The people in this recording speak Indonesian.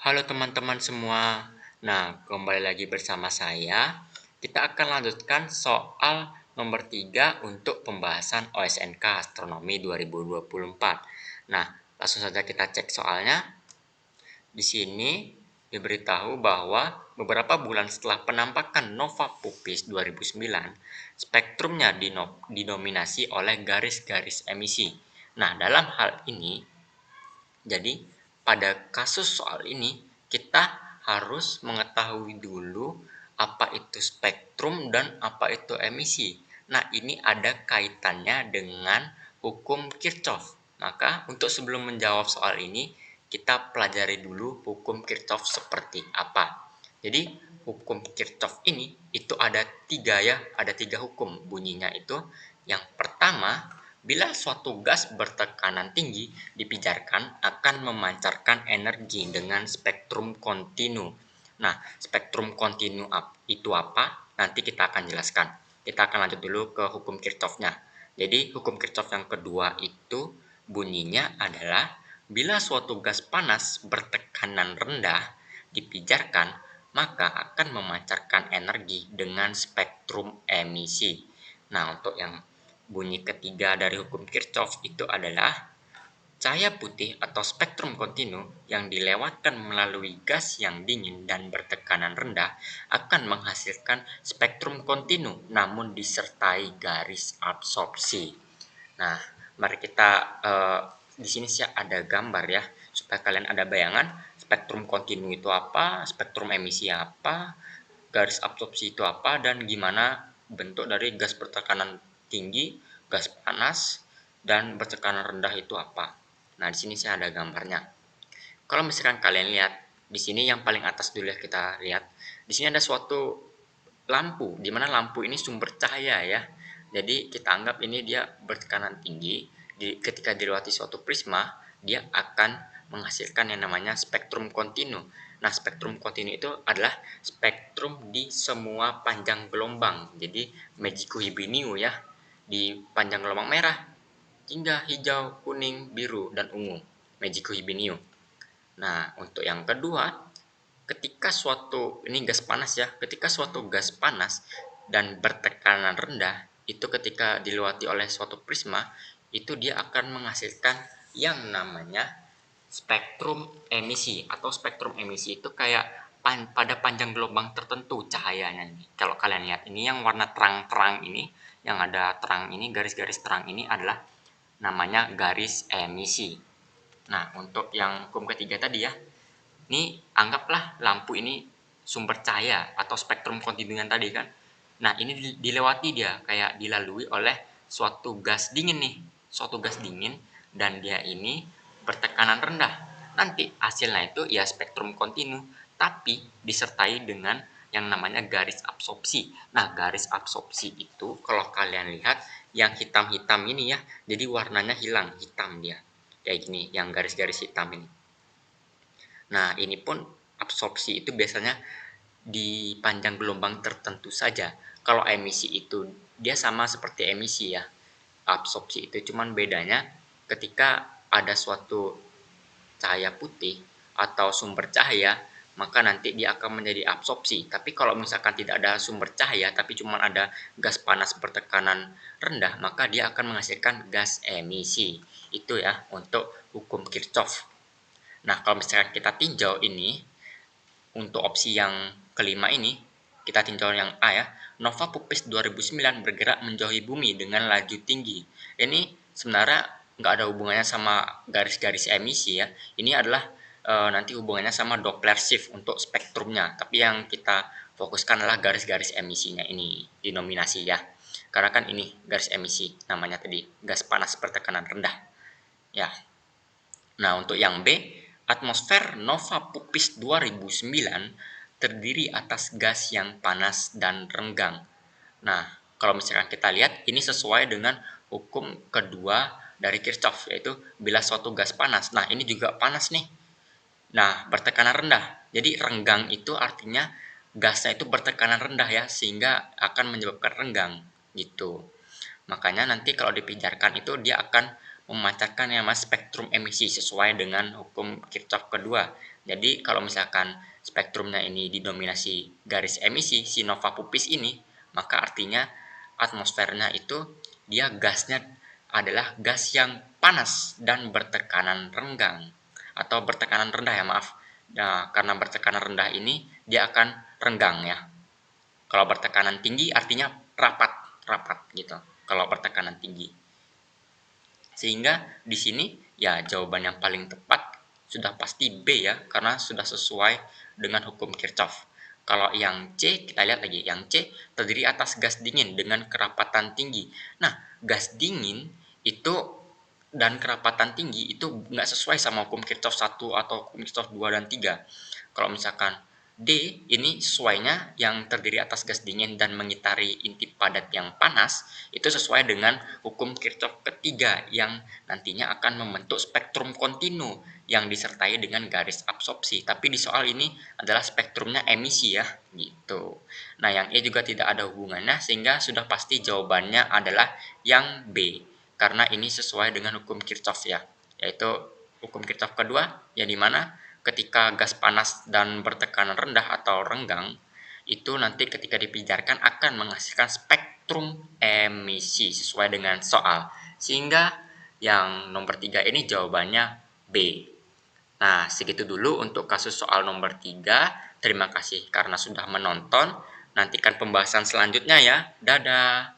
Halo teman-teman semua. Nah, kembali lagi bersama saya. Kita akan lanjutkan soal nomor 3 untuk pembahasan OSNK Astronomi 2024. Nah, langsung saja kita cek soalnya. Di sini diberitahu bahwa beberapa bulan setelah penampakan nova Puppis 2009, spektrumnya didominasi oleh garis-garis emisi. Nah, dalam hal ini, jadi pada kasus soal ini kita harus mengetahui dulu apa itu spektrum dan apa itu emisi. Nah, ini ada kaitannya dengan hukum Kirchhoff. Maka untuk sebelum menjawab soal ini, kita pelajari dulu hukum Kirchhoff seperti apa. Jadi hukum Kirchhoff ini itu ada tiga hukum bunyinya itu. Yang pertama, bila suatu gas bertekanan tinggi dipijarkan akan memancarkan energi dengan spektrum kontinu. Nah, spektrum kontinu itu apa? Nanti kita akan jelaskan. Kita akan lanjut dulu ke hukum Kirchhoff-nya. Jadi, hukum Kirchhoff yang kedua itu bunyinya adalah bila suatu gas panas bertekanan rendah dipijarkan, maka akan memancarkan energi dengan spektrum emisi. Nah, untuk yang bunyi ketiga dari hukum Kirchhoff itu adalah cahaya putih atau spektrum kontinu yang dilewatkan melalui gas yang dingin dan bertekanan rendah akan menghasilkan spektrum kontinu namun disertai garis absorpsi. Nah, mari kita di sini sih ada gambar ya supaya kalian ada bayangan spektrum kontinu itu apa, spektrum emisi apa, garis absorpsi itu apa, dan gimana bentuk dari gas bertekanan tinggi, gas panas, dan bertekanan rendah itu apa. Nah, di sini saya ada gambarnya. Kalau misalkan kalian lihat, di sini yang paling atas dulu ya kita lihat. Di sini ada suatu lampu, di mana lampu ini sumber cahaya ya. Jadi kita anggap ini dia bertekanan tinggi, ketika dilewati suatu prisma, dia akan menghasilkan yang namanya spektrum kontinu. Nah, spektrum kontinu itu adalah spektrum di semua panjang gelombang. Jadi Magico Hibiniu ya, di panjang gelombang merah, hingga hijau, kuning, biru, dan ungu. Magico Hibiniu. Nah, untuk yang kedua, ketika suatu ini gas panas ya, ketika suatu gas panas dan bertekanan rendah, itu ketika dilewati oleh suatu prisma, itu dia akan menghasilkan yang namanya spektrum emisi. Atau spektrum emisi itu kayak pada panjang gelombang tertentu cahayanya nih. Kalau kalian lihat ini yang warna terang-terang ini, yang ada terang ini, garis-garis terang ini adalah namanya garis emisi. Nah, untuk yang hukum ketiga tadi ya, ini anggaplah lampu ini sumber cahaya atau spektrum kontinu yang tadi kan. Nah, ini dilewati dia kayak dilalui oleh suatu gas dingin nih, suatu gas dingin, dan dia ini bertekanan rendah. Nanti hasilnya itu ya spektrum kontinu, tapi disertai dengan yang namanya garis absorpsi. Nah, garis absorpsi itu kalau kalian lihat yang hitam-hitam ini ya, jadi warnanya hilang, hitam dia. Kayak gini, yang garis-garis hitam ini. Nah, ini pun absorpsi itu biasanya di panjang gelombang tertentu saja. Kalau emisi itu dia sama seperti emisi ya. Absorpsi itu cuman bedanya ketika ada suatu cahaya putih atau sumber cahaya, maka nanti dia akan menjadi absorpsi. Tapi kalau misalkan tidak ada sumber cahaya tapi cuma ada gas panas bertekanan rendah, maka dia akan menghasilkan gas emisi. Itu ya untuk hukum Kirchhoff. Nah, kalau misalkan kita tinjau ini, untuk opsi yang kelima ini, kita tinjau yang A ya. Nova Puppis 2009 bergerak menjauhi bumi dengan laju tinggi. Ini sebenarnya nggak ada hubungannya sama garis-garis emisi ya. Ini adalah nanti hubungannya sama Doppler shift untuk spektrumnya. Tapi yang kita fokuskan adalah garis-garis emisinya ini, dinominasi ya. Karena kan ini garis emisi namanya tadi, gas panas bertekanan rendah. Ya. Nah, untuk yang B, atmosfer Nova Puppis 2009 terdiri atas gas yang panas dan renggang. Nah, kalau misalkan kita lihat, ini sesuai dengan hukum kedua dari Kirchhoff, yaitu bila suatu gas panas. Nah, ini juga panas nih. Nah, bertekanan rendah. Jadi renggang itu artinya gasnya itu bertekanan rendah ya, sehingga akan menyebabkan renggang gitu. Makanya nanti kalau dipijarkan itu dia akan memancarkan yang namanya spektrum emisi sesuai dengan hukum Kirchhoff kedua. Jadi kalau misalkan spektrumnya ini didominasi garis emisi si nova pupis ini, maka artinya atmosfernya itu dia gasnya adalah gas yang panas dan bertekanan renggang atau bertekanan rendah ya, maaf. Nah, karena bertekanan rendah ini dia akan renggang ya. Kalau bertekanan tinggi artinya rapat, rapat gitu. Kalau bertekanan tinggi. Sehingga di sini ya jawaban yang paling tepat sudah pasti B ya, karena sudah sesuai dengan hukum Kirchhoff. Kalau yang C, kita lihat lagi. Yang C terdiri atas gas dingin dengan kerapatan tinggi. Nah, gas dingin itu dan kerapatan tinggi itu nggak sesuai sama hukum Kirchhoff 1 atau hukum Kirchhoff 2 dan 3. Kalau misalkan D ini sesuainya yang terdiri atas gas dingin dan mengitari inti padat yang panas itu sesuai dengan hukum Kirchhoff ketiga yang nantinya akan membentuk spektrum kontinu yang disertai dengan garis absorpsi. Tapi di soal ini adalah spektrumnya emisi ya, gitu. Nah, yang E juga tidak ada hubungannya sehingga sudah pasti jawabannya adalah yang B karena ini sesuai dengan hukum Kirchhoff ya, yaitu hukum Kirchhoff kedua yang dimana ketika gas panas dan bertekanan rendah atau renggang itu nanti ketika dipijarkan akan menghasilkan spektrum emisi sesuai dengan soal. Sehingga yang nomor 3 ini jawabannya B. Nah, segitu dulu untuk kasus soal nomor 3. Terima kasih karena sudah menonton. Nantikan pembahasan selanjutnya ya. Dadah.